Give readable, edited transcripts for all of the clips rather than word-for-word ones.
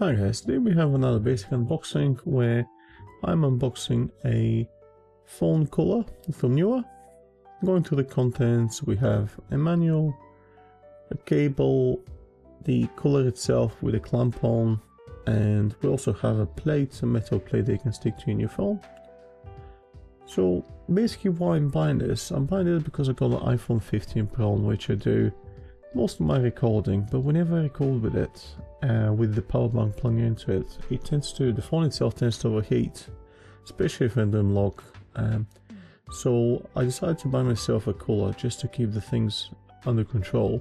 Hi guys, today we have another basic unboxing where I'm unboxing a phone cooler from Neewer. Going through the contents, we have a manual, a cable, the cooler itself with a clamp on, and we also have a plate, a metal plate that you can stick to in your phone. So basically why I'm buying this, I'm buying it because I got an iPhone 15 Pro on which I do most of my recording, but whenever I record with it, with the power bank plugged into it, the phone itself tends to overheat, especially if I do log. So I decided to buy myself a cooler just to keep the things under control.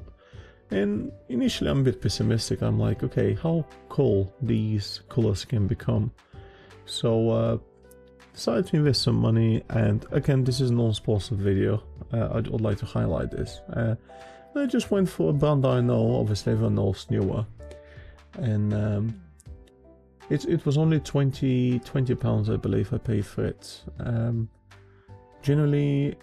And initially I'm a bit pessimistic. I'm like, okay, how cool these coolers can become. So decided to invest some money, and again, this is a non-sponsored video. I'd like to highlight this. I just went for a brand I know, obviously everyone knows Neewer, and it was only 20 pounds, I believe I paid for it. Generally,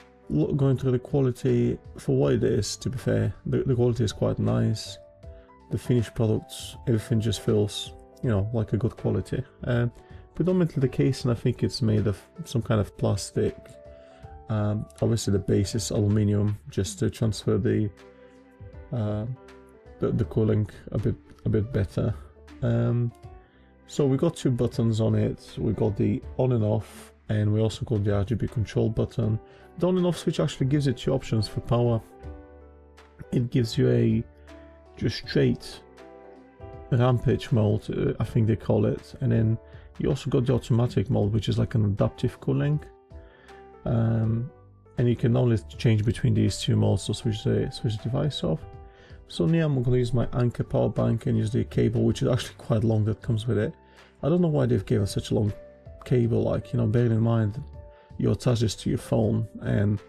going through the quality, for what it is, to be fair, the quality is quite nice. The finished products, everything just feels, you know, like a good quality. Predominantly the casing, I think it's made of some kind of plastic. Obviously the base is aluminium, just to transfer the cooling a bit better. So we got two buttons on it. We got the on and off, and we also got the RGB control button. The on and off switch actually gives you two options for power. It gives you a just straight rampage mode, I think they call it, and then you also got the automatic mode, which is like an adaptive cooling. And you can only change between these two modes to switch the device off. So now I'm going to use my Anker power bank and use the cable, which is actually quite long, that comes with it. I don't know why they've given such a long cable, like, you know, bearing in mind you attach this to your phone, and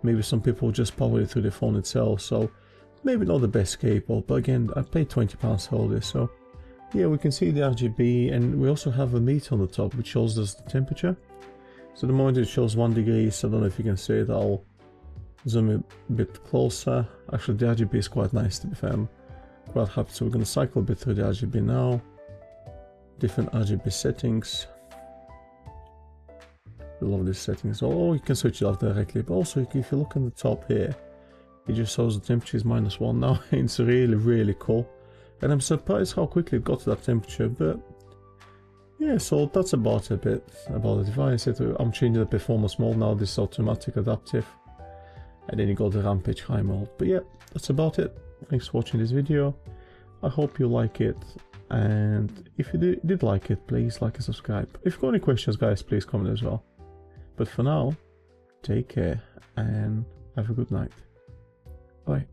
maybe some people just power it through the phone itself, so maybe not the best cable, but again, I paid £20 for this. So yeah, we can see the RGB, and we also have a meter on the top which shows us the temperature. So the moment it shows 1 degree, so I don't know if you can see it, I'll zoom a bit closer. Actually the RGB is quite nice, to be fair, I'm quite happy. So we're going to cycle a bit through the RGB now. Different RGB settings. I love these settings. Or you can switch it off directly, but also if you look on the top here, it just shows the temperature is -1 now. It's really cool, and I'm surprised how quickly it got to that temperature. But yeah, so that's about a bit about the device. I'm changing the performance mode now. This is automatic adaptive, and then you got the rampage high mode. But yeah, that's about it. Thanks for watching this video. I hope you like it, and if you did like it, please like and subscribe. If you've got any questions, guys, please comment as well. But for now, take care and have a good night. Bye.